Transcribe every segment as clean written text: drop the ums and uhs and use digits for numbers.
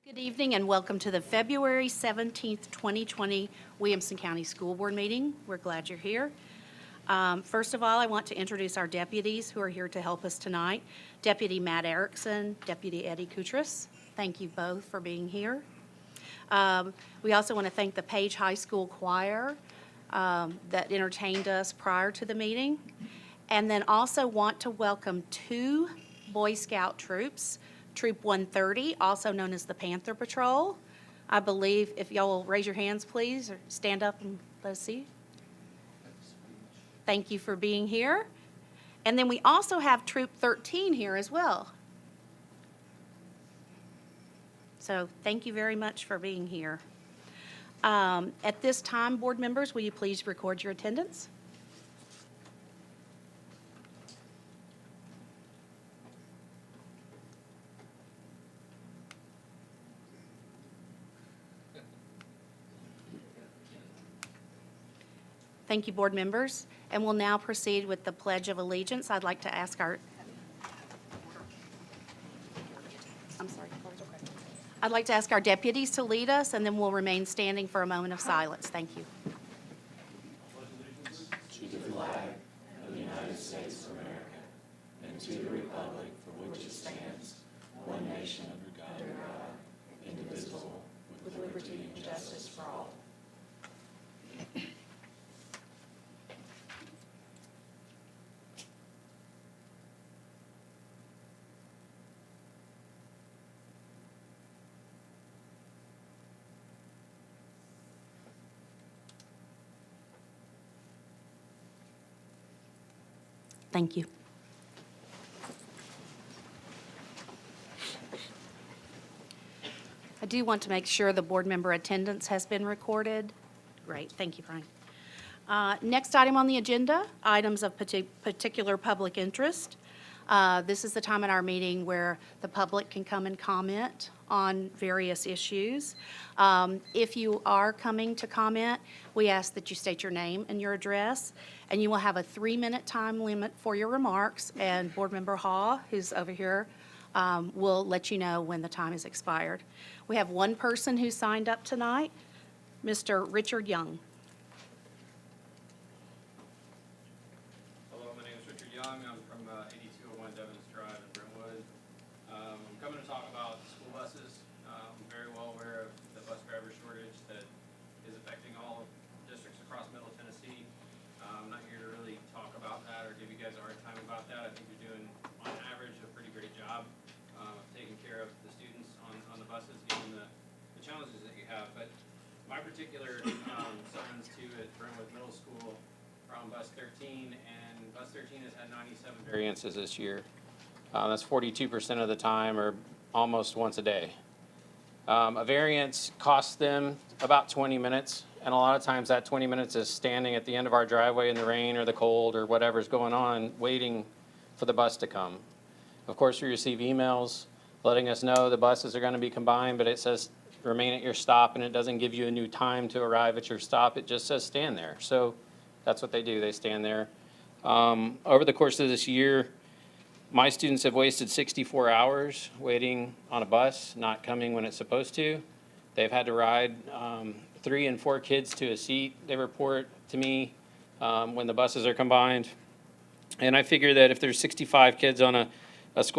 Good evening and welcome to the February 17th, 2020 Williamson County School Board meeting. We're glad you're here. First of all, I want to introduce our deputies who are here to help us tonight. Deputy Matt Erickson, Deputy Eddie Kutras. Thank you both for being here. We also want to thank the Page High School Choir that entertained us prior to the meeting. And then also want to welcome two Boy Scout troops. Troop 130, also known as the Panther Patrol. I believe, if y'all will raise your hands, please, or stand up and let us see. Thank you for being here. And then we also have Troop 13 here as well. So thank you very much for being here. At this time, board members, will you please record your attendance? Thank you, board members. And we'll now proceed with the Pledge of Allegiance. I'd like to ask our deputies to lead us, and then we'll remain standing for a moment of silence. Thank you. To the flag of the United States of America and to the republic for which it stands, one nation under God, indivisible, with liberty and justice for all. Thank you. I do want to make sure the board member attendance has been recorded. Great, thank you, Brian. Next item on the agenda, items of particular public interest. This is the time in our meeting where the public can come and comment on various issues. If you are coming to comment, we ask that you state your name and your address, and you will have a 3-minute time limit for your remarks, and Board Member Haw, who's over here, will let you know when the time is expired. We have one person who signed up tonight, Mr. Richard Young. Hello, my name is Richard Young. I'm from 8201 Devons Drive in Brentwood. I'm coming to talk about school buses. I'm very well aware of the bus driver shortage that is affecting all districts across Middle Tennessee. I'm not here to really talk about that or give you guys a hard time about that. I think you're doing, on average, a pretty great job of taking care of the students on the buses, given the challenges that you have. But my particular sons too at Brentwood Middle School are on bus 13, and bus 13 has had 97 variances this year. That's 42% of the time, or almost once a day. A variance costs them about 20 minutes, and a lot of times that 20 minutes is standing at the end of our driveway in the rain or the cold or whatever's going on, waiting for the bus to come. Of course, we receive emails letting us know the buses are going to be combined, but it says remain at your stop, and it doesn't give you a new time to arrive at your stop. It just says stand there. So that's what they do. They stand there. Over the course of this year, my students have wasted 64 hours waiting on a bus, not coming when it's supposed to. They've had to ride 3 and 4 kids to a seat, they report to me, when the buses are combined. And I figure that if there's 65 kids on a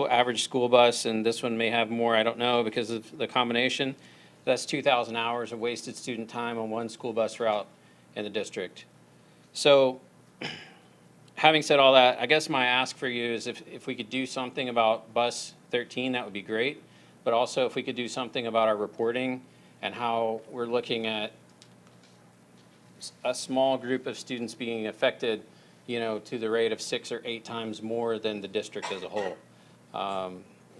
average school bus, and this one may have more, I don't know, because of the combination, that's 2,000 hours of wasted student time on one school bus route in the district. So having said all that, I guess my ask for you is if we could do something about bus 13, that would be great. But also if we could do something about our reporting and how we're looking at a small group of students being affected, you know, to the rate of 6 or 8 times more than the district as a whole.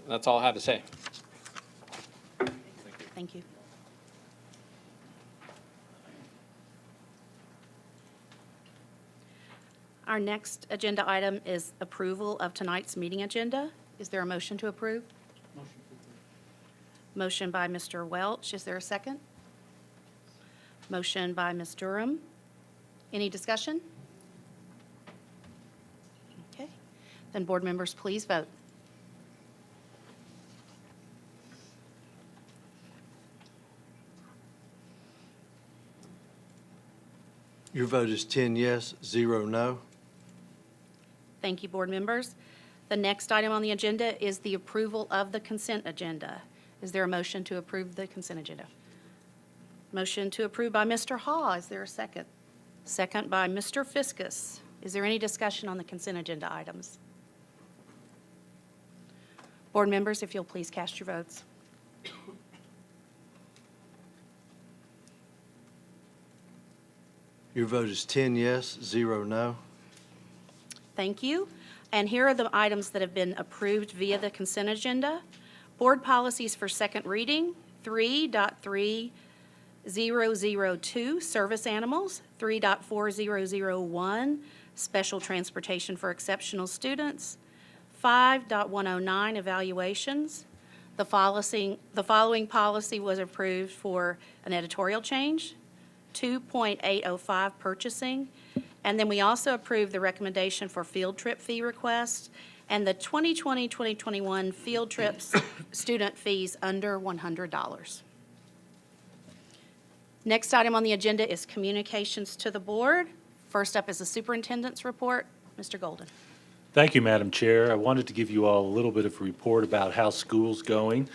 That's all I have to say. Thank you. Our next agenda item is approval of tonight's meeting agenda. Is there a motion to approve? Motion to approve. Motion by Mr. Welch. Is there a second? Motion by Ms. Durham. Any discussion? Okay. Then board members, please vote. Your vote is 10 yes, 0 no. Thank you, board members. The next item on the agenda is the approval of the consent agenda. Is there a motion to approve the consent agenda? Motion to approve by Mr. Haw. Is there a second? Second by Mr. Fiskus. Is there any discussion on the consent agenda items? Board members, if you'll please cast your votes. Your vote is 10 yes, 0 no. Thank you. And here are the items that have been approved via the consent agenda. Board policies for second reading, 3.3002, service animals, 3.4001, special transportation for exceptional students, 5.109, evaluations. The following policy was approved for an editorial change, 2.805, purchasing, and then we also approved the recommendation for field trip fee request and the 2020-2021 field trips student fees under $100. Next item on the agenda is communications to the board. First up is the superintendent's report. Mr. Golden. Thank you, Madam Chair. I wanted to give you all a little bit of a report about how school's going.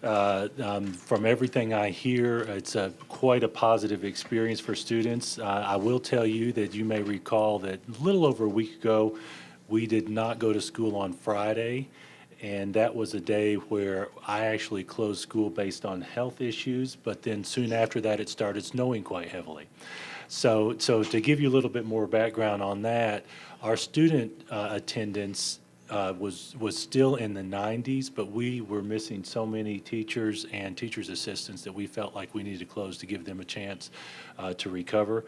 From everything I hear, it's quite a positive experience for students. I will tell you that you may recall that a little over a week ago, we did not go to school on Friday, and that was a day where I actually closed school based on health issues, but then soon after that, it started snowing quite heavily. So to give you a little bit more background on that, our student attendance was still in the 90s, but we were missing so many teachers and teachers' assistants that we felt like we needed to close to give them a chance to recover.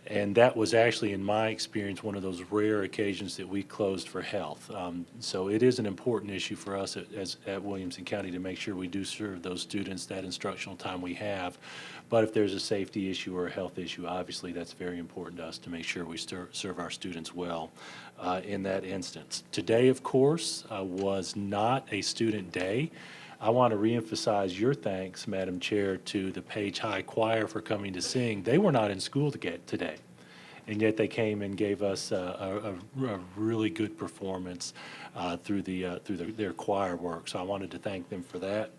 And that was actually, in my experience, one of those rare occasions that we closed for health. So it is an important issue for us at Williamson County to make sure we do serve those students that instructional time we have. But if there's a safety issue or a health issue, obviously that's very important to us to make sure we serve our students well in that instance. Today, of course, was not a student day. I want to reemphasize your thanks, Madam Chair, to the Page High Choir for coming to sing. They were not in school today, and yet they came and gave us a really good performance through their choir work. So I wanted to thank them for that.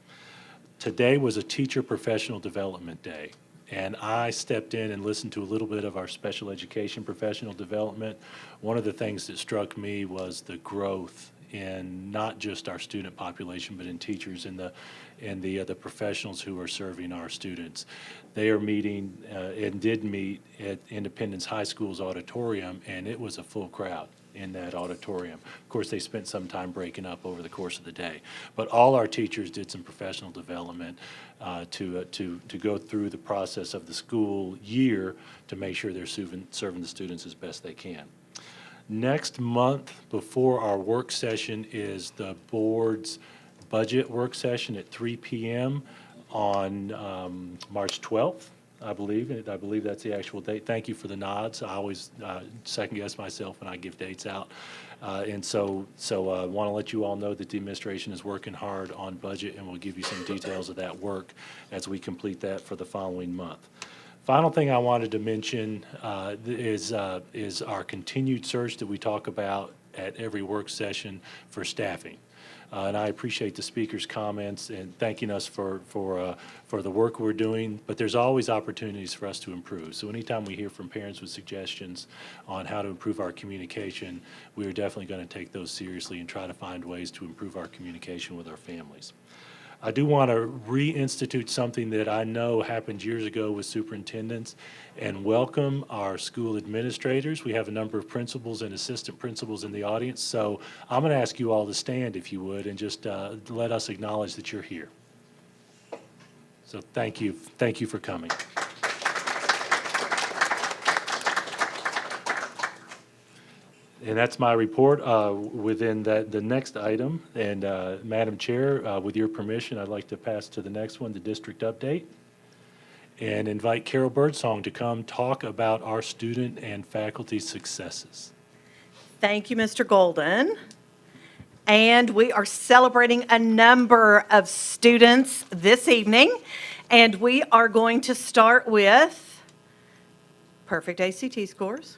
Today was a teacher professional development day, and I stepped in and listened to a little bit of our special education professional development. One of the things that struck me was the growth in not just our student population, but in teachers and the professionals who are serving our students. They are meeting and did meet at Independence High School's auditorium, and it was a full crowd in that auditorium. Of course, they spent some time breaking up over the course of the day, but all our teachers did some professional development to go through the process of the school year to make sure they're serving the students as best they can. Next month, before our work session, is the board's budget work session at 3 p.m. on March 12th, I believe. I believe that's the actual date. Thank you for the nods. I always second guess myself when I give dates out. And so I want to let you all know that the administration is working hard on budget, and we'll give you some details of that work as we complete that for the following month. Final thing I wanted to mention is our continued search that we talk about at every work session for staffing. And I appreciate the speaker's comments and thanking us for the work we're doing, but there's always opportunities for us to improve. So anytime we hear from parents with suggestions on how to improve our communication, we are definitely going to take those seriously and try to find ways to improve our communication with our families. I do want to reinstitute something that I know happened years ago with superintendents and welcome our school administrators. We have a number of principals and assistant principals in the audience, so I'm going to ask you all to stand if you would and just let us acknowledge that you're here. So thank you for coming. And that's my report within the next item. And Madam Chair, with your permission, I'd like to pass to the next one, the district update, and invite Carol Birdsong to come talk about our student and faculty successes. Thank you, Mr. Golden. And we are celebrating a number of students this evening. And we are going to start with perfect ACT scores.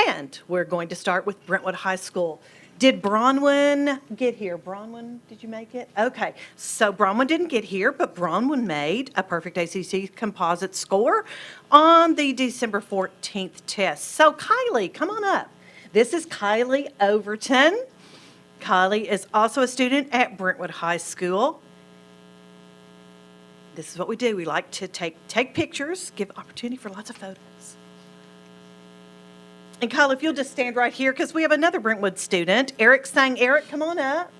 And we're going to start with Brentwood High School. Did Bronwyn get here? Bronwyn, did you make it? Okay, so Bronwyn didn't get here, but Bronwyn made a perfect ACT composite score on the December 14th test. So Kylie, come on up. This is Kylie Overton. Kylie is also a student at Brentwood High School. This is what we do. We like to take pictures, give opportunity for lots of photos. And Kyle, if you'll just stand right here, because we have another Brentwood student, Eric Sang. Eric, come on up.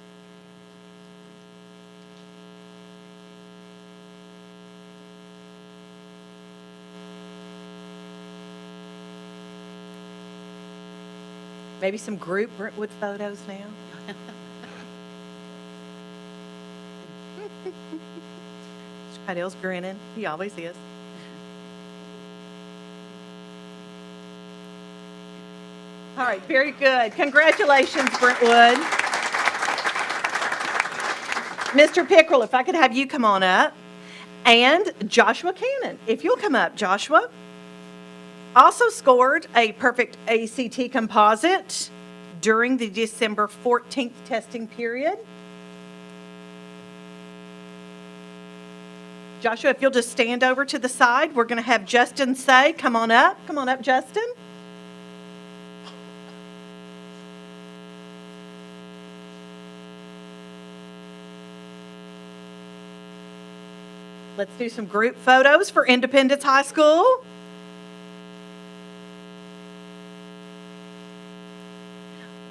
Maybe some group Brentwood photos now. Mr. Heidel's grinning. He always is. All right, very good. Congratulations, Brentwood. Mr. Pickrell, if I could have you come on up. And Joshua Cannon, if you'll come up, Joshua. Also scored a perfect ACT composite during the December 14th testing period. Joshua, if you'll just stand over to the side, we're going to have Justin say, come on up. Come on up, Justin. Let's do some group photos for Independence High School.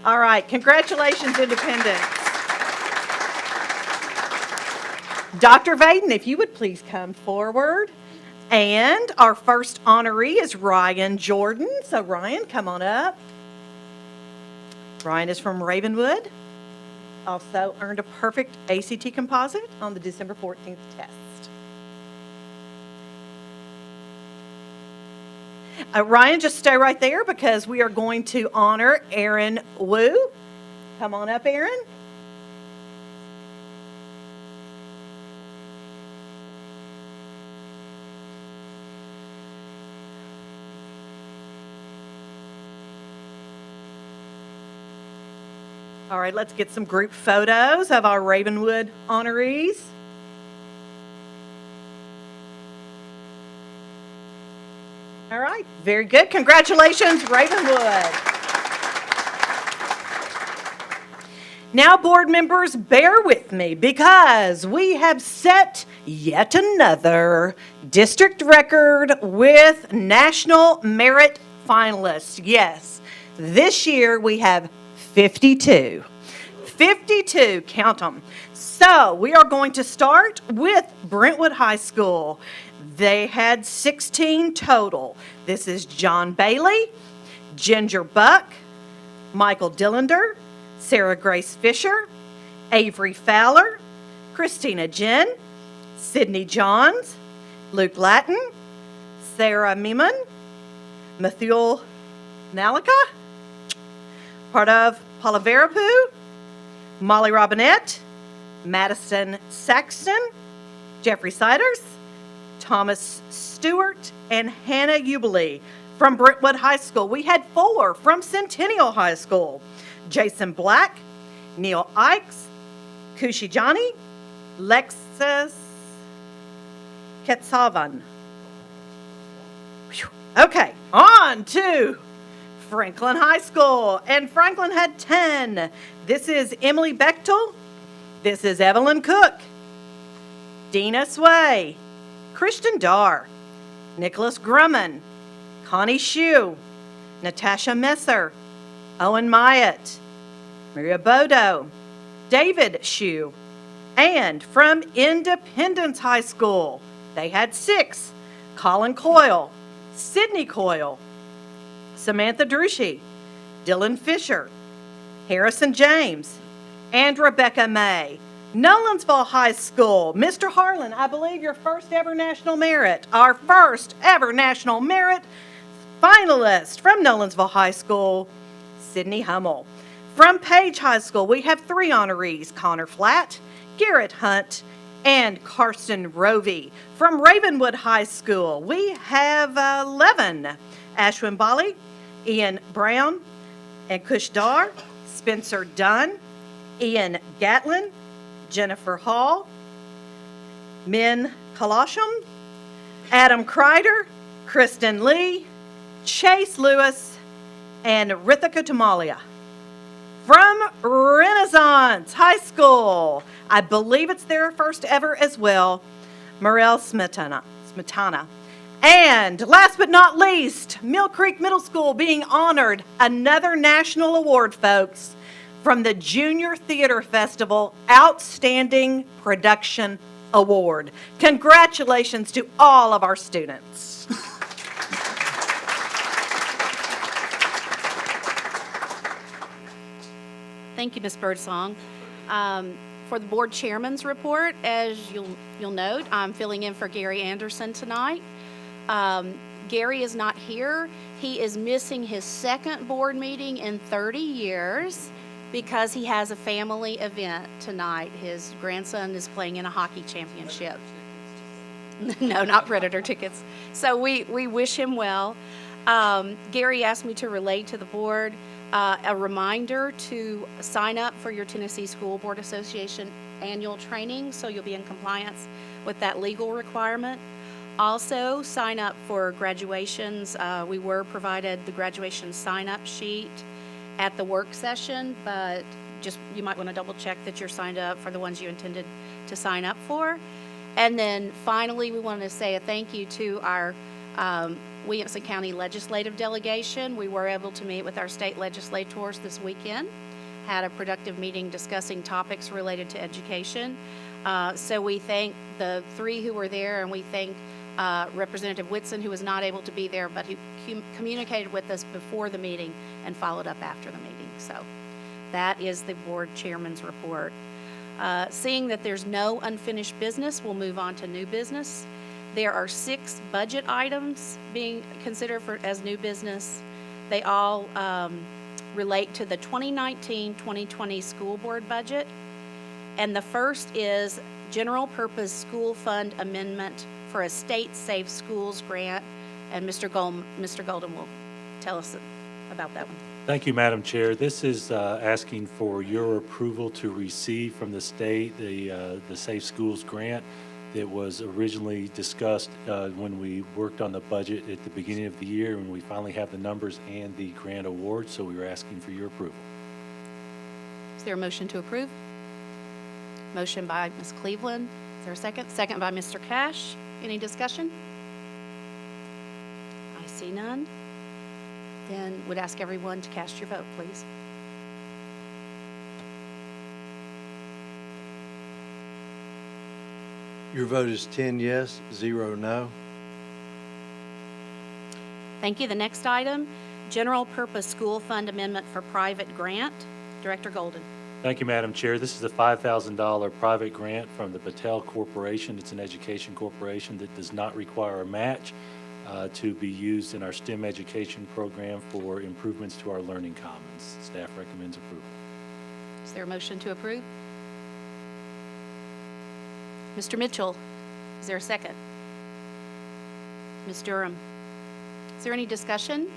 All right, congratulations, Independence. Dr. Vaden, if you would please come forward. And our first honoree is Ryan Jordan. So Ryan, come on up. Ryan is from Ravenwood. Also earned a perfect ACT composite on the December 14th test. Ryan, just stay right there because we are going to honor Aaron Wu. Come on up, Aaron. All right, let's get some group photos of our Ravenwood honorees. All right, very good. Congratulations, Ravenwood. Now, board members, bear with me because we have set yet another district record with National Merit finalists. Yes, this year we have 52. 52, count them. So we are going to start with Brentwood High School. They had 16 total. This is John Bailey, Ginger Buck, Michael Dillander, Sarah Grace Fisher, Avery Fowler, Christina Jen, Sydney Johns, Luke Latin, Sarah Miman, Mathuel Nalika, part of Palaverapu, Molly Robinette, Madison Saxton, Jeffrey Siders, Thomas Stewart, and Hannah Jubilee from Brentwood High School. We had 4 from Centennial High School. Jason Black, Neil Ikes, Kushi Johnny, Lexus Ketsavan. Okay, on to Franklin High School. And Franklin had 10. This is Emily Bechtel. This is Evelyn Cook, Dina Sway, Christian Dar, Nicholas Grumman, Connie Shue, Natasha Messer, Owen Myatt, Maria Bodo, David Shue, and from Independence High School, they had 6, Colin Coyle, Sydney Coyle, Samantha Drushi, Dylan Fisher, Harrison James, and Rebecca May. Nolensville High School, Mr. Harlan, I believe your first ever National Merit, our first ever National Merit finalist from Nolensville High School, Sydney Hummel. From Page High School, we have 3 honorees, Connor Flatt, Garrett Hunt, and Karsten Rovey. From Ravenwood High School, we have 11. Ashwin Bali, Ian Brown, and Kush Dar, Spencer Dunn, Ian Gatlin, Jennifer Hall, Min Kalasham, Adam Kreider, Kristen Lee, Chase Lewis, and Rithika Tamalia. From Renaissance High School, I believe it's their first ever as well, Morel Smetana. And last but not least, Mill Creek Middle School being honored another national award, folks, from the Junior Theater Festival Outstanding Production Award. Congratulations to all of our students. Thank you, Ms. Birdsong. For the board chairman's report, as you'll note, I'm filling in for Gary Anderson tonight. Gary is not here. He is missing his second board meeting in 30 years because he has a family event tonight. His grandson is playing in a hockey championship. No, not Predator tickets. So we wish him well. Gary asked me to relay to the board a reminder to sign up for your Tennessee School Board Association annual training, so you'll be in compliance with that legal requirement. Also, sign up for graduations. We were provided the graduation sign-up sheet at the work session, but just you might want to double check that you're signed up for the ones you intended to sign up for. And then finally, we wanted to say a thank you to our Williamson County Legislative Delegation. We were able to meet with our state legislators this weekend, had a productive meeting discussing topics related to education. So we thank the three who were there, and we thank Representative Whitson, who was not able to be there, but who communicated with us before the meeting and followed up after the meeting. So that is the board chairman's report. Seeing that there's no unfinished business, we'll move on to new business. There are 6 budget items being considered as new business. They all relate to the 2019-2020 school board budget. And the first is general purpose school fund amendment for a state safe schools grant. And Mr. Golden will tell us about that one. Thank you, Madam Chair. This is asking for your approval to receive from the state the Safe Schools Grant that was originally discussed when we worked on the budget at the beginning of the year, when we finally have the numbers and the grant award, so we were asking for your approval. Is there a motion to approve? Motion by Ms. Cleveland. Is there a second? Second by Mr. Cash. Any discussion? I see none. Then would ask everyone to cast your vote, please. Your vote is 10 yes, 0 no. Thank you. The next item, general purpose school fund amendment for private grant. Director Golden. Thank you, Madam Chair. This is a $5,000 private grant from the Patel Corporation. It's an education corporation that does not require a match to be used in our STEM education program for improvements to our learning commons. Staff recommends approval. Is there a motion to approve? Mr. Mitchell, is there a second? Ms. Durham, is there any discussion?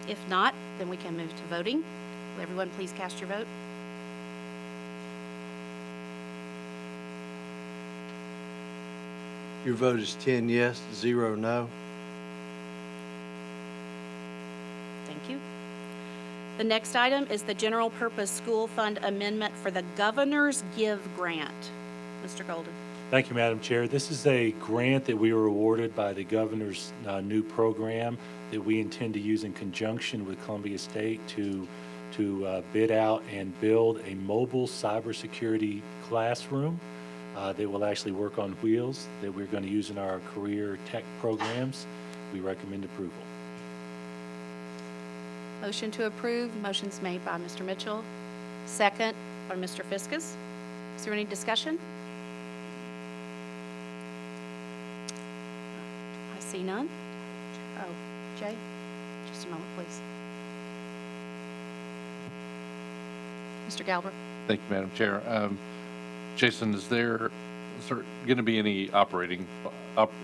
If not, then we can move to voting. Will everyone please cast your vote? Your vote is 10 yes, 0 no. Thank you. The next item is the general purpose school fund amendment for the Governor's Give Grant. Mr. Golden. Thank you, Madam Chair. This is a grant that we were awarded by the governor's new program that we intend to use in conjunction with Columbia State to bid out and build a mobile cybersecurity classroom that will actually work on wheels that we're going to use in our career tech programs. We recommend approval. Motion to approve. Motion's made by Mr. Mitchell. Second by Mr. Fiskus. Is there any discussion? I see none. Oh, Jay, just a moment, please. Mr. Galbraith. Thank you, Madam Chair. Jason, is there going to be any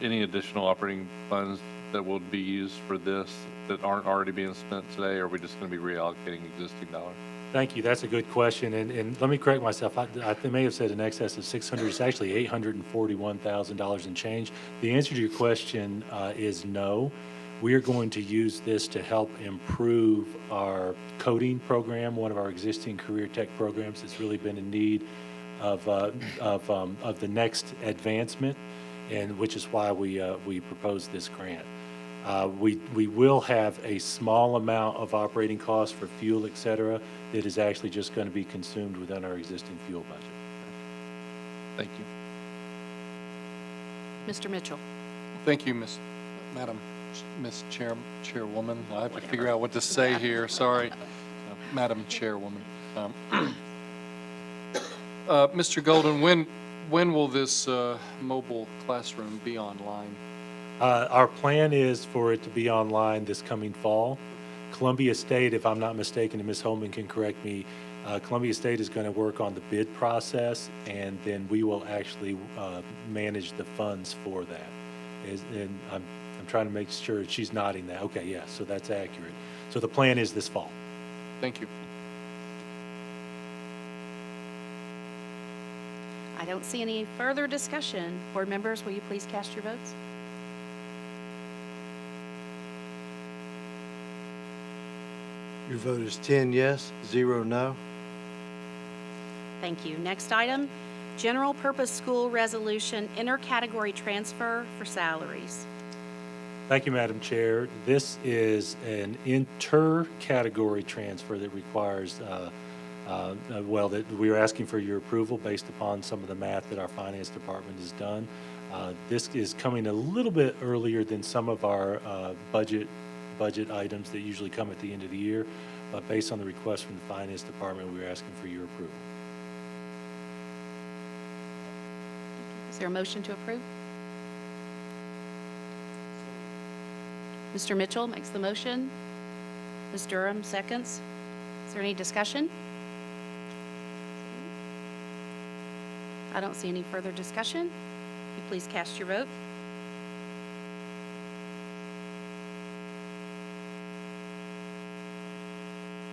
any additional operating funds that will be used for this that aren't already being spent today, or are we just going to be reallocating existing dollars? Thank you. That's a good question. And let me correct myself. I may have said in excess of 600. It's actually $841,000 and change. The answer to your question is no. We are going to use this to help improve our coding program, one of our existing career tech programs that's really been in need of the next advancement, and which is why we proposed this grant. We will have a small amount of operating costs for fuel, et cetera, that is actually just going to be consumed within our existing fuel budget. Thank you. Mr. Mitchell. Thank you, Miss Chairwoman. I have to figure out what to say here. Sorry, Madam Chairwoman. Mr. Golden, when will this mobile classroom be online? Our plan is for it to be online this coming fall. Columbia State, if I'm not mistaken, and Ms. Holman can correct me, Columbia State is going to work on the bid process, and then we will actually manage the funds for that. And I'm trying to make sure she's nodding that. Okay, yeah, so that's accurate. So the plan is this fall. Thank you. I don't see any further discussion. Board members, will you please cast your votes? Your vote is 10 yes, 0 no. Thank you. Next item, general purpose school resolution intercategory transfer for salaries. Thank you, Madam Chair. This is an inter-category transfer that requires, that we are asking for your approval based upon some of the math that our finance department has done. This is coming a little bit earlier than some of our budget items that usually come at the end of the year, but based on the request from the finance department, we're asking for your approval. Is there a motion to approve? Mr. Mitchell makes the motion. Ms. Durham seconds. Is there any discussion? I don't see any further discussion. Will you please cast your vote?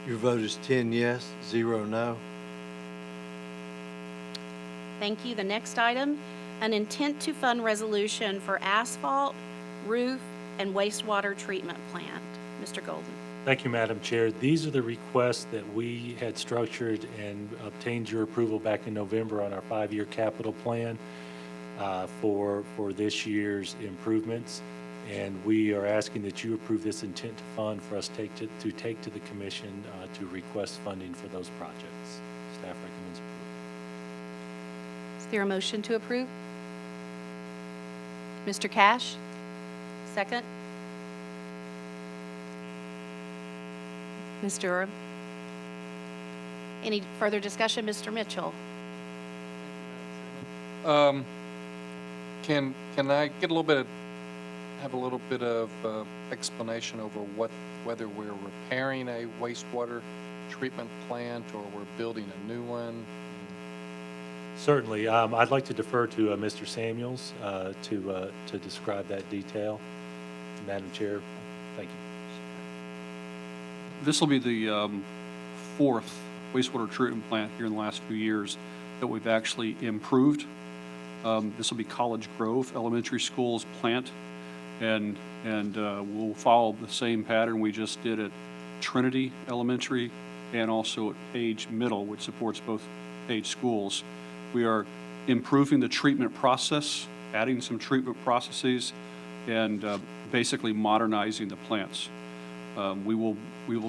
Your vote is 10 yes, 0 no. Thank you. The next item, an intent to fund resolution for asphalt, roof, and wastewater treatment plant. Mr. Golden. Thank you, Madam Chair. These are the requests that we had structured and obtained your approval back in November on our 5-year capital plan for this year's improvements. And we are asking that you approve this intent to fund for us to take to the commission to request funding for those projects. Staff recommends approval. Is there a motion to approve? Mr. Cash, second. Ms. Durham. Any further discussion, Mr. Mitchell? Can I get have a little bit of explanation over whether we're repairing a wastewater treatment plant or we're building a new one? Certainly. I'd like to defer to Mr. Samuels to describe that detail. Madam Chair, thank you. This will be the fourth wastewater treatment plant here in the last few years that we've actually improved. This will be College Grove Elementary School's plant, and we'll follow the same pattern we just did at Trinity Elementary and also at Page Middle, which supports both Page schools. We are improving the treatment process, adding some treatment processes, and basically modernizing the plants. We will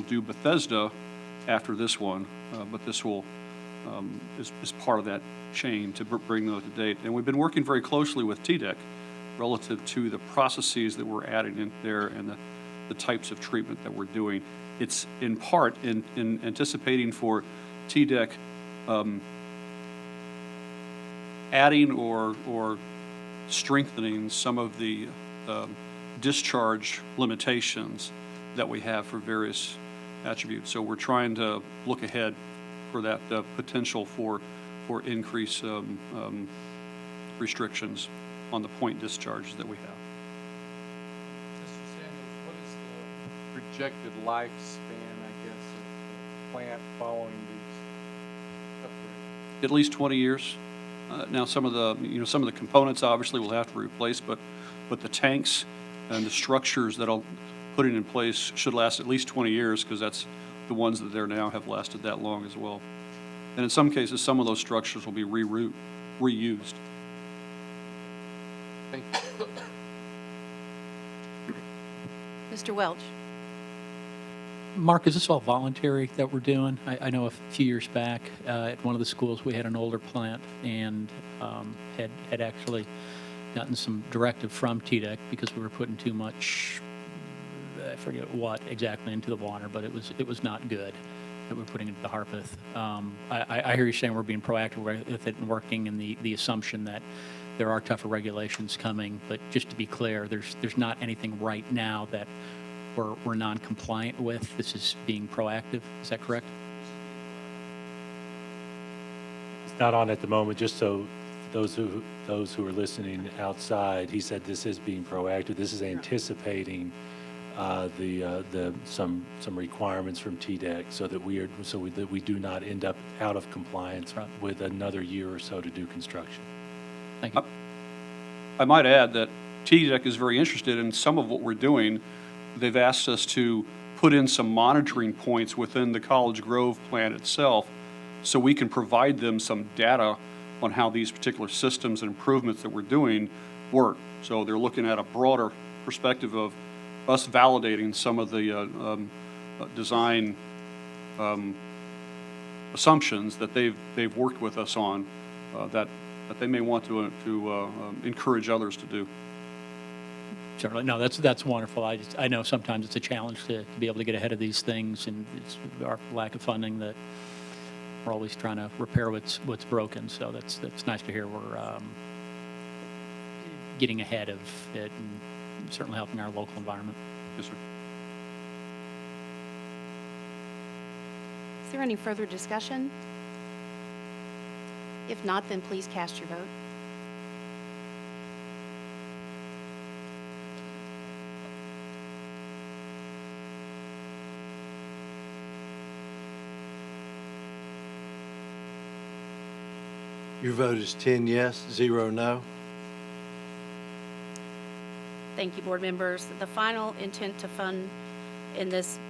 do Bethesda after this one, but this will is part of that chain to bring those to date. And we've been working very closely with TDEC relative to the processes that we're adding in there and the types of treatment that we're doing. It's in part in anticipating for TDEC adding or strengthening some of the discharge limitations that we have for various attributes. So we're trying to look ahead for that potential for or increase restrictions on the point discharges that we have. Mr. Samuels, what is the projected lifespan, I guess, of the plant following these upgrades? At least 20 years. Now, some of the components obviously we'll have to replace, but the tanks and the structures that I'll putting in place should last at least 20 years, because that's the ones that there now have lasted that long as well. And in some cases, some of those structures will be reused. Thank you. Mr. Welch? Mark, is this all voluntary that we're doing? I know a few years back at one of the schools, we had an older plant and had actually gotten some directive from TDEC because we were putting too much, I forget what exactly, into the water, but it was not good that we're putting into the Harpeth. I hear you saying we're being proactive with it and working, and the assumption that there are tougher regulations coming, but just to be clear, there's not anything right now that we're non-compliant with. This is being proactive. Is that correct? It's not on at the moment, just so those who are listening outside, he said this is being proactive. This is anticipating some requirements from TDEC so that we do not end up out of compliance with another year or so to do construction. Thank you. I might add that TDEC is very interested in some of what we're doing. They've asked us to put in some monitoring points within the College Grove plant itself so we can provide them some data on how these particular systems and improvements that we're doing work. So they're looking at a broader perspective of us validating some of the design assumptions that they've worked with us on that they may want to encourage others to do. Certainly. No, that's wonderful. I know sometimes it's a challenge to be able to get ahead of these things, and it's our lack of funding that we're always trying to repair what's broken. So that's nice to hear we're getting ahead of it and certainly helping our local environment. Yes, sir. Is there any further discussion? If not, then please cast your vote. Your vote is 10 yes, 0 no. Thank you, board members. The final intent to fund in this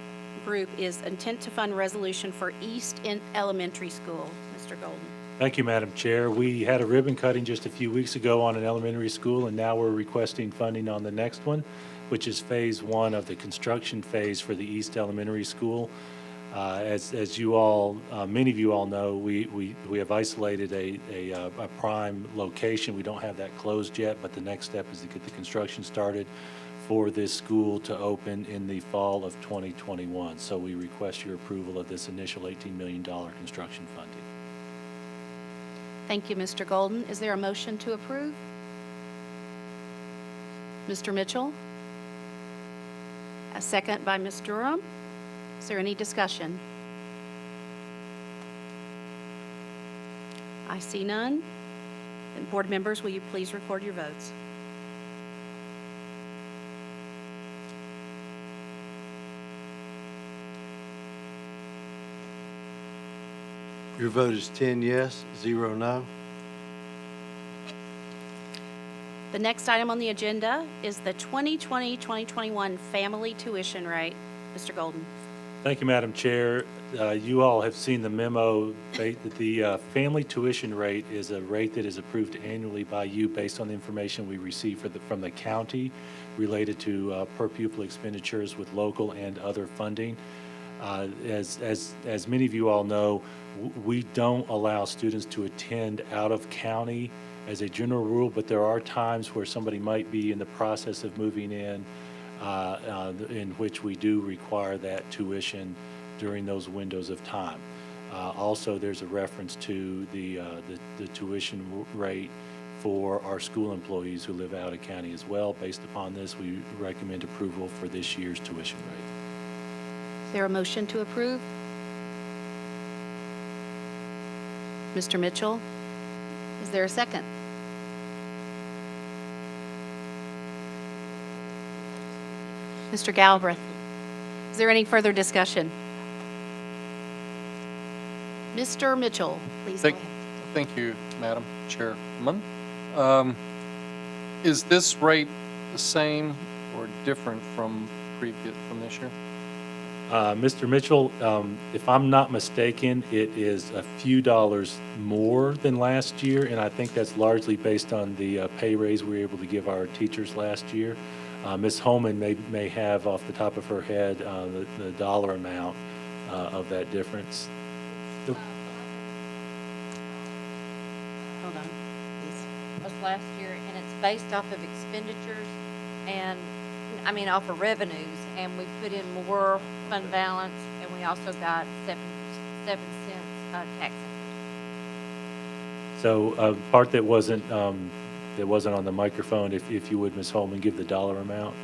group is intent to fund resolution for East Elementary School. Mr. Golden. Thank you, Madam Chair. We had a ribbon cutting just a few weeks ago on an elementary school, and now we're requesting funding on the next one, which is phase 1 of the construction phase for the East Elementary School. As you all, many of you all know, we have isolated a prime location. We don't have that closed yet, but the next step is to get the construction started for this school to open in the fall of 2021. So we request your approval of this initial $18 million construction funding. Thank you, Mr. Golden. Is there a motion to approve? Mr. Mitchell? A second by Ms. Durham. Is there any discussion? I see none. Then board members, will you please record your votes? Your vote is 10 yes, 0 no. The next item on the agenda is the 2020-2021 family tuition rate. Mr. Golden. Thank you, Madam Chair. You all have seen the memo. The family tuition rate is a rate that is approved annually by you based on the information we receive from the county related to per pupil expenditures with local and other funding. As many of you all know, we don't allow students to attend out of county as a general rule, but there are times where somebody might be in the process of moving in which we do require that tuition during those windows of time. Also, there's a reference to the tuition rate for our school employees who live out of county as well. Based upon this, we recommend approval for this year's tuition rate. Is there a motion to approve? Mr. Mitchell. Is there a second? Mr. Galbraith, is there any further discussion? Mr. Mitchell, please go Thank, ahead. thank you, Madam Chairman. Is this rate the same or different from this year? Mr. Mitchell, if I'm not mistaken, it is a few dollars more than last year, and I think that's largely based on the pay raise we were able to give our teachers last year. Ms. Holman may have off the top of her head the dollar amount of that difference. Hold on, please. Was last year, and it's based off of expenditures and, off of revenues, and we put in more fund balance, and we also got 7 cents tax increase. So part that wasn't on the microphone, if you would, Ms. Holman, give the dollar amount.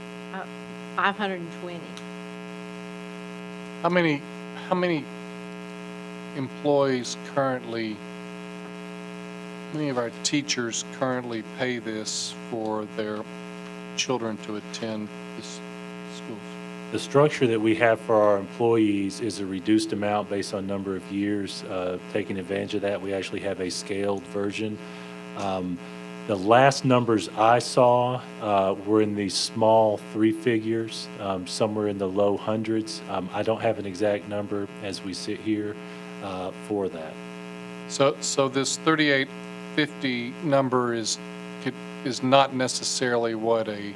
520. How many employees currently, how many of our teachers currently pay this for their children to attend this schools? The structure that we have for our employees is a reduced amount based on number of years. Taking advantage of that, we actually have a scaled version. The last numbers I saw were in the small 3 figures, somewhere in the low hundreds. I don't have an exact number as we sit here for that. So this 3850 number is not necessarily what a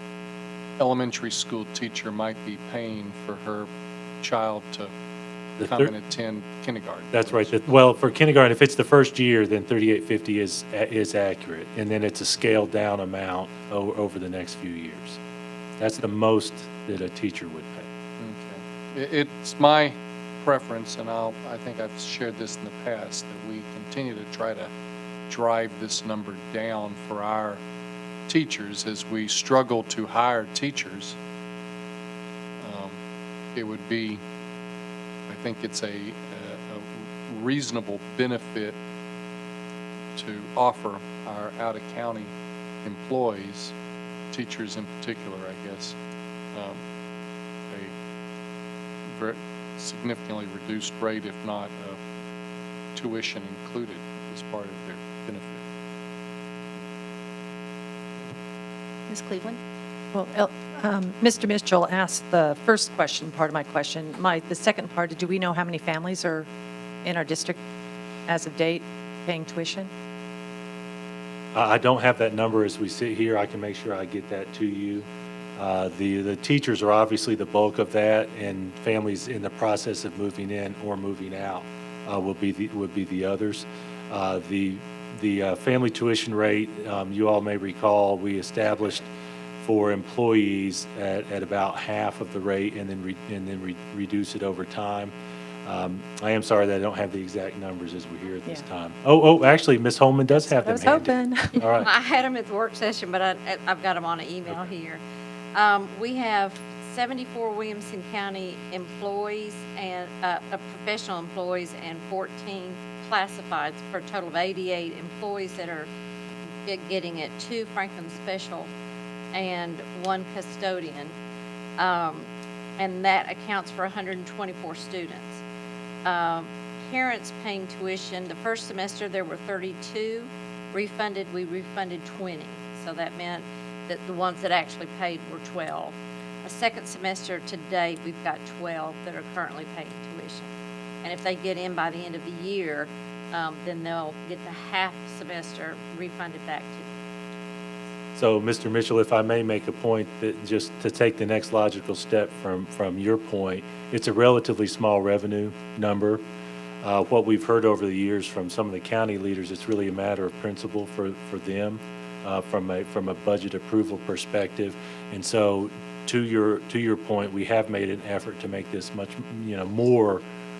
elementary school teacher might be paying for her child to come and attend kindergarten. That's right. Well, for kindergarten, if it's the first year, then 3850 is accurate, and then it's a scaled down amount over the next few years. That's the most that a teacher would pay. Okay. It's my preference, and I think I've shared this in the past, that we continue to try to drive this number down for our teachers as we struggle to hire teachers. It would be, I think it's a reasonable benefit to offer our out-of-county employees, teachers in particular, I guess, a very significantly reduced rate, if not tuition included as part of their benefit. Ms. Cleveland? Well, Mr. Mitchell asked the first question, part of my question. The second part, do we know how many families are in our district as of date paying tuition? I don't have that number as we sit here. I can make sure I get that to you. The teachers are obviously the bulk of that, and families in the process of moving in or moving out would be the others. The family tuition rate, you all may recall, we established for employees at about half of the rate, and then reduce it over time. I am sorry that I don't have the exact numbers as we're here at this time. Oh, actually, Ms. Holman does have them handy. I was hoping. All right. I had them at the work session, but I've got them on an email here. We have 74 Williamson County employees and professional employees and 14 classifieds for a total of 88 employees that are getting it, 2 Franklin Special and 1 custodian. And that accounts for 124 students. Parents paying tuition, the first semester there were 32 refunded, we refunded 20. So that meant that the ones that actually paid were 12. A second semester to date, we've got 12 that are currently paying tuition. And if they get in by the end of the year, then they'll get the half semester refunded back to them. So, Mr. Mitchell, if I may make a point, that just to take the next logical step from your point, it's a relatively small revenue number. What we've heard over the years from some of the county leaders, it's really a matter of principle for them from a budget approval perspective. And so, to your point, we have made an effort to make this much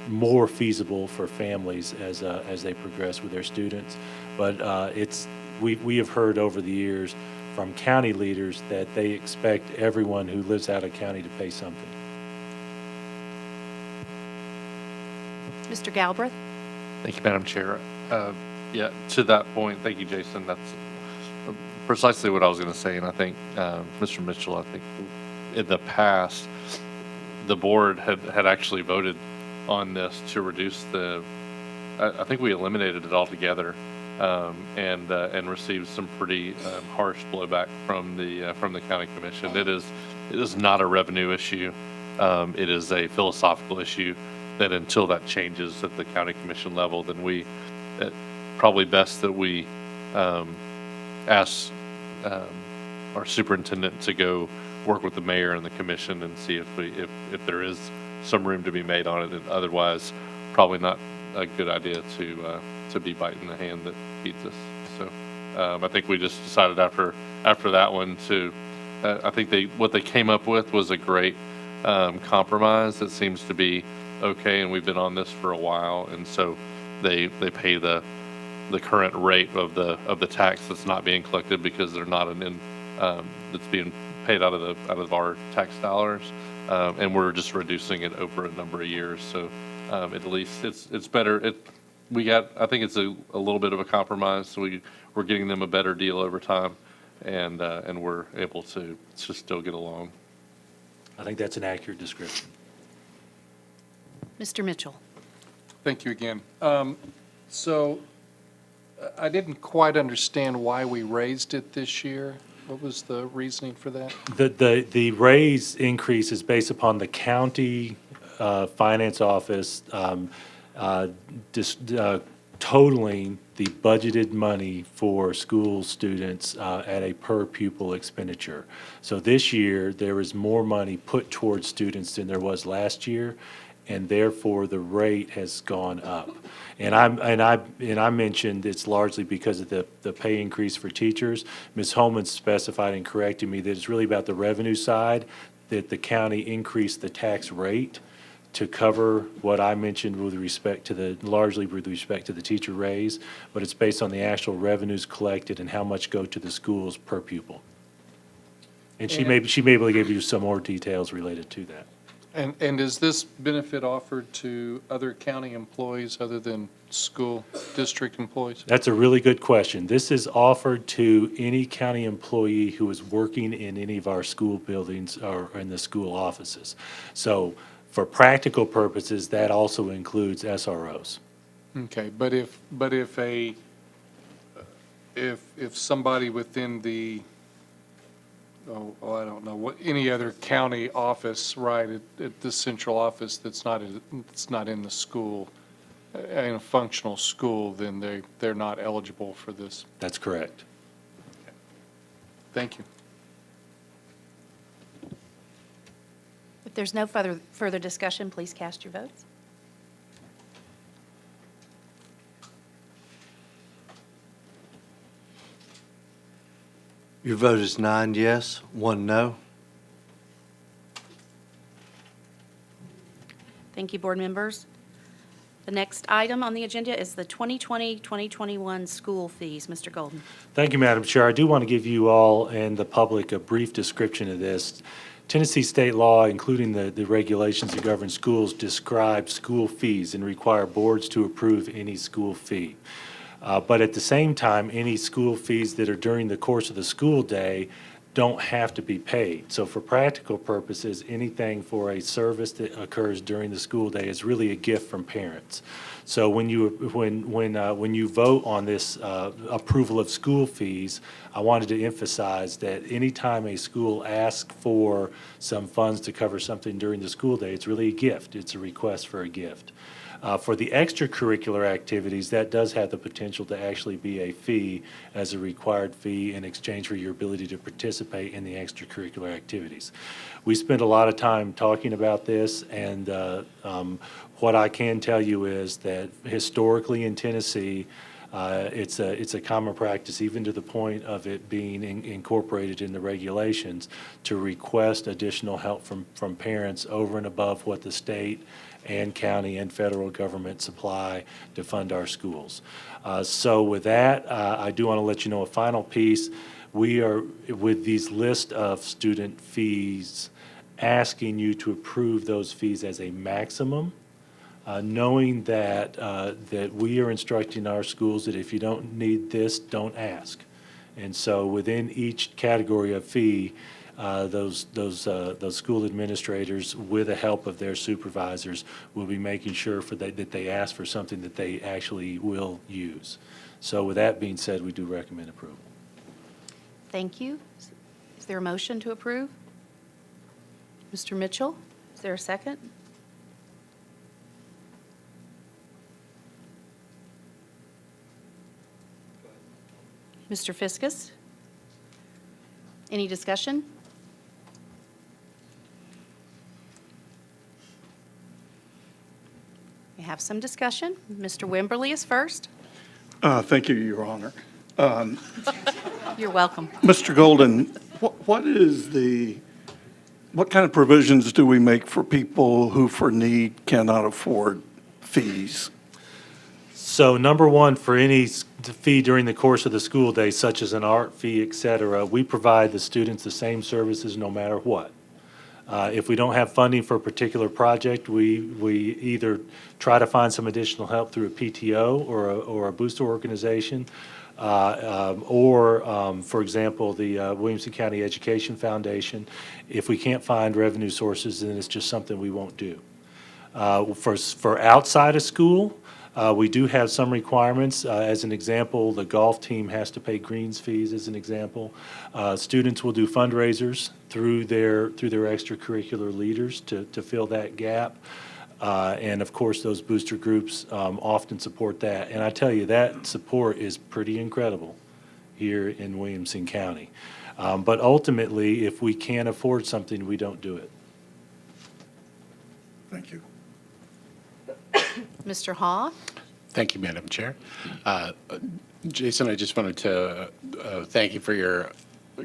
more feasible for families as they progress with their students. But we have heard over the years from county leaders that they expect everyone who lives out of county to pay something. Mr. Galbraith? Thank you, Madam Chair. Yeah, to that point, thank you, Jason. That's precisely what I was going to say. And I think, Mr. Mitchell, I think in the past, the board had actually voted on this to reduce I think we eliminated it altogether, and received some pretty harsh blowback from the county commission. It is not a revenue issue. It is a philosophical issue that until that changes at the county commission level, then probably best that we ask our superintendent to go work with the mayor and the commission and see if there is some room to be made on it. And otherwise, probably not a good idea to be biting the hand that feeds us. So I think we just decided after that one to I think what they came up with was a great compromise that seems to be okay, and we've been on this for a while, and so they pay the current rate of the tax that's not being collected because they're not that's being paid out of our tax dollars, and we're just reducing it over a number of years. So at least it's better. I think it's a little bit of a compromise. So we're getting them a better deal over time, and we're able to still get along. I think that's an accurate description. Mr. Mitchell. Thank you again. So I didn't quite understand why we raised it this year. What was the reasoning for that? The raise increase is based upon the county finance office totaling the budgeted money for school students at a per pupil expenditure. So this year, there is more money put towards students than there was last year, and therefore the rate has gone up. And I mentioned it's largely because of the pay increase for teachers. Ms. Holman specified and corrected me that it's really about the revenue side, that the county increased the tax rate to cover what I mentioned largely with respect to the teacher raise, but it's based on the actual revenues collected and how much go to the schools per pupil. And she may be able to give you some more details related to that. And is this benefit offered to other county employees other than school district employees? That's a really good question. This is offered to any county employee who is working in any of our school buildings or in the school offices. So for practical purposes, that also includes SROs. Okay, but if somebody within the I don't know what any other county office, right, at the central office that's not in the school, in a functional school, then they're not eligible for this. That's correct. Thank you. If there's no further discussion, please cast your votes. Your vote is 9 yes, 1 no. Thank you, board members. The next item on the agenda is the 2020-2021 school fees. Mr. Golden. Thank you, Madam Chair. I do want to give you all and the public a brief description of this. Tennessee state law, including the regulations that govern schools, describe school fees and require boards to approve any school fee. But at the same time, any school fees that are during the course of the school day don't have to be paid. So for practical purposes, anything for a service that occurs during the school day is really a gift from parents. So when you vote on this approval of school fees, I wanted to emphasize that anytime a school asks for some funds to cover something during the school day, it's really a gift. It's a request for a gift. For the extracurricular activities, that does have the potential to actually be a fee as a required fee in exchange for your ability to participate in the extracurricular activities. We spent a lot of time talking about this, and what I can tell you is that historically in Tennessee, it's a common practice, even to the point of it being incorporated in the regulations, to request additional help from parents over and above what the state and county and federal government supply to fund our schools. So with that, I do want to let you know a final piece. We are, with these list of student fees, asking you to approve those fees as a maximum. knowing that, that we are instructing our schools that if you don't need this, don't ask. And so within each category of fee, those school administrators, with the help of their supervisors, will be making sure that they ask for something that they actually will use. So with that being said, we do recommend approval. Thank you. Is there a motion to approve? Mr. Mitchell, is there a second? Mr. Fiskus? Any discussion? We have some discussion. Mr. Wimberly is first. Thank you, Your Honor. You're welcome. Mr. Golden, what kind of provisions do we make for people who for need cannot afford fees? So number one, for any fee during the course of the school day, such as an art fee, et cetera, we provide the students the same services no matter what. If we don't have funding for a particular project, we either try to find some additional help through a PTO or a booster organization, or for example, the Williamson County Education Foundation. If we can't find revenue sources, then it's just something we won't do. For outside of school, we do have some requirements. As an example, the golf team has to pay greens fees, as an example. Students will do fundraisers through their extracurricular leaders to fill that gap. And of course, those booster groups often support that. And I tell you, that support is pretty incredible here in Williamson County. But ultimately, if we can't afford something, we don't do it. Thank you. Mr. Haw? Thank you, Madam Chair. Jason, I just wanted to thank you for your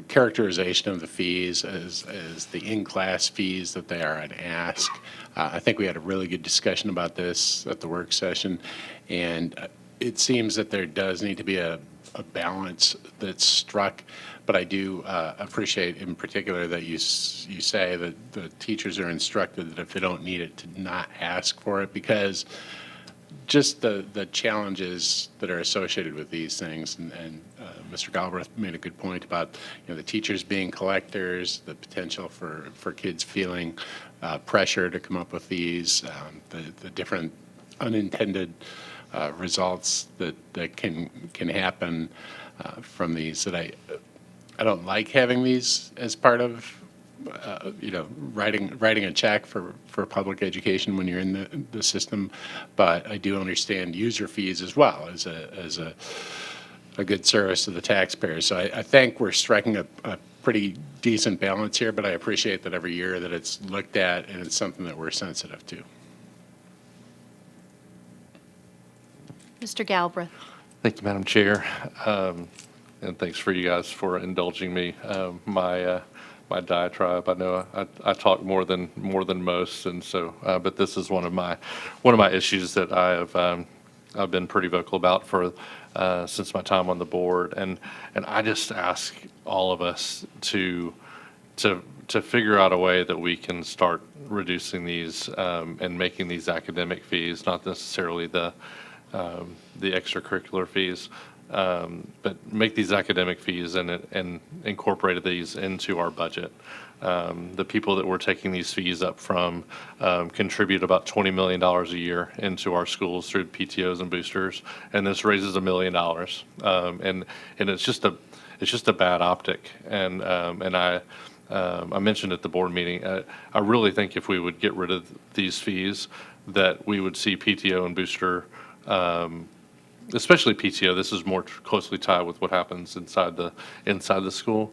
characterization of the fees as the in-class fees that they are at ask. I think we had a really good discussion about this at the work session, and it seems that there does need to be a balance that's struck, but I do appreciate in particular that you say that the teachers are instructed that if they don't need it, to not ask for it, because just the challenges that are associated with these things, and Mr. Galbraith made a good point about the teachers being collectors, the potential for kids feeling pressure to come up with these, the different unintended results that can happen from these. That I don't like having these as part of writing a check for public education when you're in the system, but I do understand user fees as well as a good service to the taxpayers. So I think we're striking a pretty decent balance here, but I appreciate that every year that it's looked at and it's something that we're sensitive to. Mr. Galbraith? Thank you, Madam Chair. And thanks for you guys for indulging me. My diatribe. I know I talk more than most, and so but this is one of my issues that I've been pretty vocal about for since my time on the board, and I just ask all of us to figure out a way that we can start reducing these and making these academic fees, not necessarily the extracurricular fees, but make these academic fees and incorporate these into our budget. The people that we're taking these fees up from contribute about $20 million a year into our schools through PTOs and boosters, and this raises $1 million. And it's just a bad optic. And I mentioned at the board meeting, I really think if we would get rid of these fees, that we would see PTO and booster, especially PTO. This is more closely tied with what happens inside the school.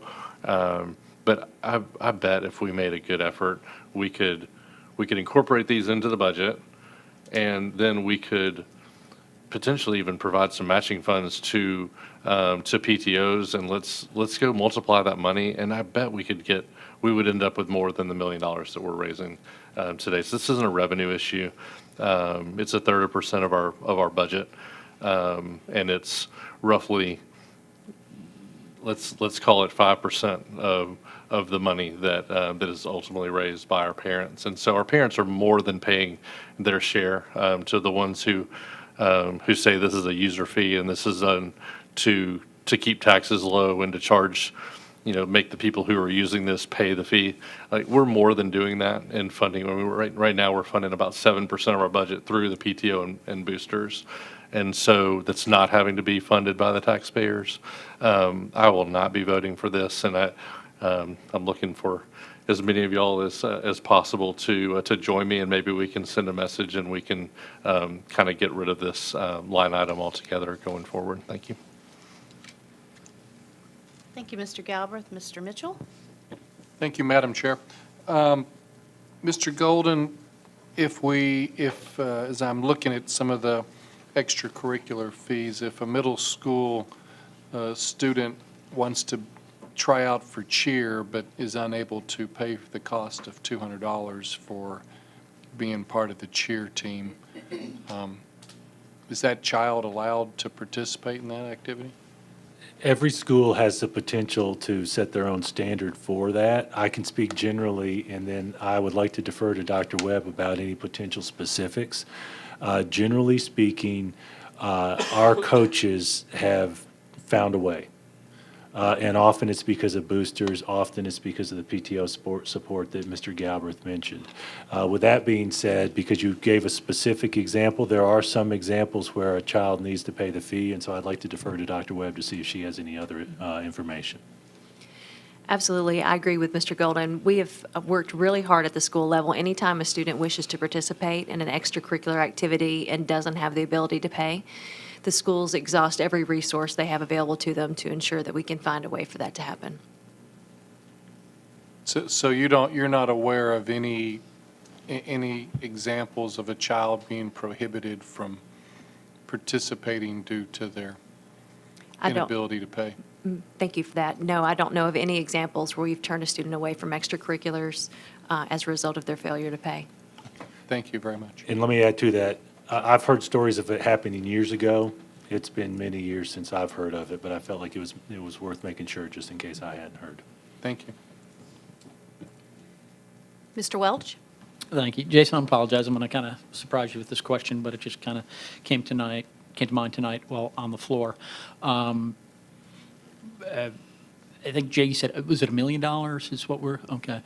But I bet if we made a good effort, we could incorporate these into the budget, and then we could potentially even provide some matching funds to PTOs, and let's go multiply that money. And I bet we would end up with more than the $1 million that we're raising today. So this isn't a revenue issue. It's 1/3% of our budget. And it's roughly, let's call it 5% of of the money that, that is ultimately raised by our parents. And so our parents are more than paying their share, to the ones who say this is a user fee and this is to keep taxes low and to charge, make the people who are using this pay the fee. Like, we're more than doing that in funding. I mean, right now, we're funding about 7% of our budget through the PTO and boosters. And so that's not having to be funded by the taxpayers. I will not be voting for this, and I'm looking for as many of y'all as possible to join me, and maybe we can send a message and we can kind of get rid of this line item altogether going forward. Thank you. Thank you, Mr. Galbraith. Mr. Mitchell? Thank you, Madam Chair. Mr. Golden, if as I'm looking at some of the extracurricular fees, if a middle school student wants to try out for cheer but is unable to pay the cost of $200 for being part of the cheer team, is that child allowed to participate in that activity? Every school has the potential to set their own standard for that. I can speak generally, and then I would like to defer to Dr. Webb about any potential specifics. Generally speaking, our coaches have found a way. And often it's because of boosters, often it's because of the PTO support that Mr. Galbraith mentioned. With that being said, because you gave a specific example, there are some examples where a child needs to pay the fee, and so I'd like to defer to Dr. Webb to see if she has any other information. Absolutely. I agree with Mr. Golden. We have worked really hard at the school level. Anytime a student wishes to participate in an extracurricular activity and doesn't have the ability to pay, the schools exhaust every resource they have available to them to ensure that we can find a way for that to happen. So you're not aware of any examples of a child being prohibited from participating due to their inability to pay? Thank you for that. No, I don't know of any examples where we've turned a student away from extracurriculars as a result of their failure to pay. Thank you very much. And let me add to that. I've heard stories of it happening years ago. It's been many years since I've heard of it, but I felt like it was worth making sure just in case I hadn't heard. Thank you. Mr. Welch? Thank you. Jason, I apologize. I'm going to kind of surprise you with this question, but it just kind of came to mind tonight while on the floor. I think Jay, you said, was it $1 million is what we're, okay.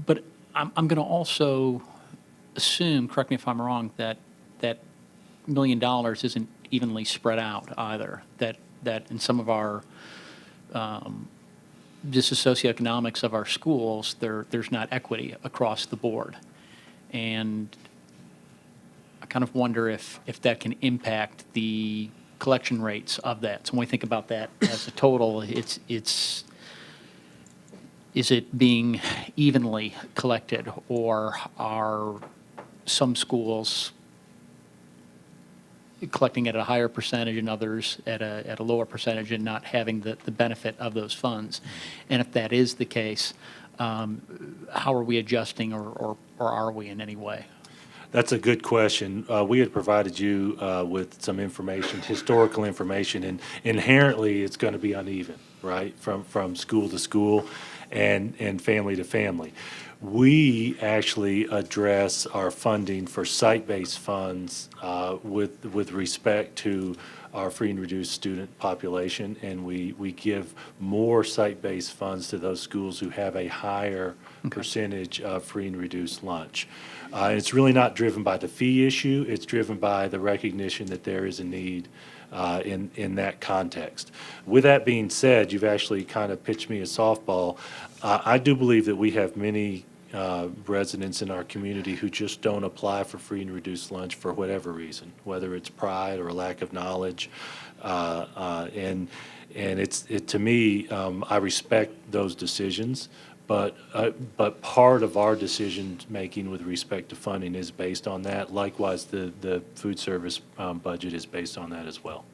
But I'm going to also assume, correct me if I'm wrong, that $1 million isn't evenly spread out either, that in some of our, just the socioeconomics of our schools, there's not equity across the board. And I kind of wonder if that can impact the collection rates of that. So when we think about that as a total, is it being evenly collected, or are some schools collecting at a higher percentage and others at a lower percentage and not having the benefit of those funds? And if that is the case, how are we adjusting, or are we in any way? That's a good question. We had provided you with some information, historical information, and inherently it's going to be uneven, right, from school to school and family to family. We actually address our funding for site-based funds with respect to our free and reduced student population, and we give more site-based funds to those schools who have a higher percentage of free and reduced lunch. It's really not driven by the fee issue. It's driven by the recognition that there is a need in that context. With that being said, you've actually kind of pitched me a softball. I do believe that we have many residents in our community who just don't apply for free and reduced lunch for whatever reason, whether it's pride or a lack of knowledge. And to me, I respect those decisions. But part of our decision-making with respect to funding is based on that. Likewise, the food service budget is based on that as well.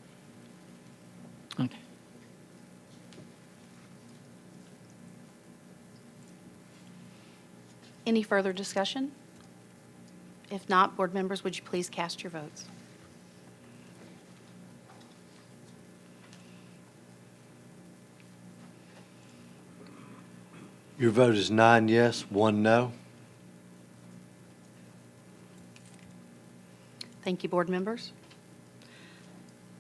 Okay. Any further discussion? If not, board members, would you please cast your votes? Your vote is 9 yes, 1 no. Thank you, board members.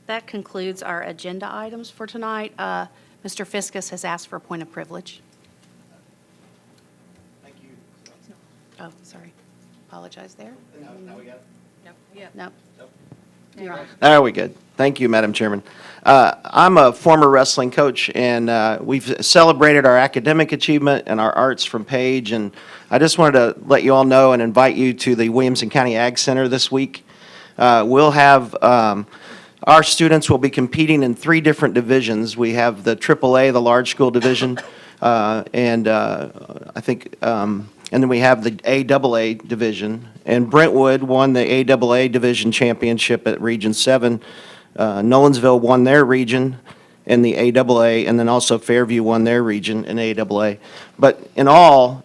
That concludes our agenda items for tonight. Mr. Fiskus has asked for a point of privilege. Thank you. Oh, sorry. Apologize there. Now we got it? Nope. You're on. There we good. Thank you, Madam Chairman. I'm a former wrestling coach, and we've celebrated our academic achievement and our arts from Page, and I just wanted to let you all know and invite you to the Williamson County Ag Center this week. We'll have, our students will be competing in 3 different divisions. We have the AAA, the large school division, and I think, and then we have the AAA division. And Brentwood won the AAA division championship at Region 7. Nolensville won their region in the AAA, and then also Fairview won their region in AAA. But in all,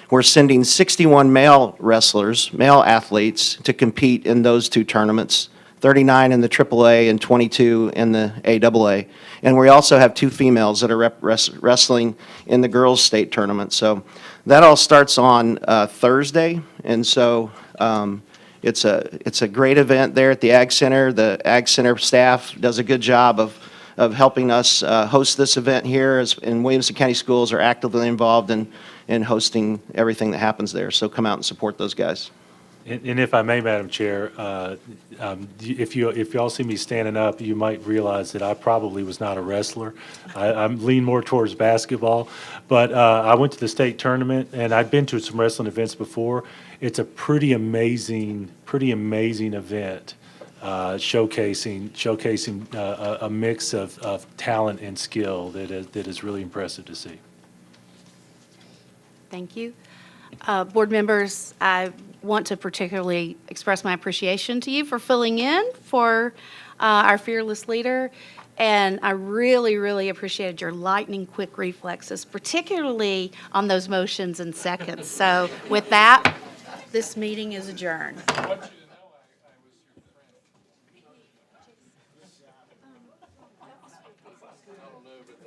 we're sending 61 male wrestlers, male athletes, to compete in those 2 tournaments, 39 in the AAA and 22 in the AAA. And we also have 2 females that are wrestling in the girls' state tournament. So that all starts on Thursday, and so it's a great event there at the Ag Center. The Ag Center staff does a good job of helping us host this event here, and Williamson County Schools are actively involved in hosting everything that happens there. So come out and support those guys. And if I may, Madam Chair, if you all see me standing up, you might realize that I probably was not a wrestler. I lean more towards basketball, but I went to the state tournament, and I'd been to some wrestling events before. It's a pretty amazing event, showcasing a mix of talent and skill that is really impressive to see. Thank you. Board members, I want to particularly express my appreciation to you for filling in for our fearless leader. And I really, really appreciated your lightning quick reflexes, particularly on those motions and seconds. So with that, this meeting is adjourned. I don't know, but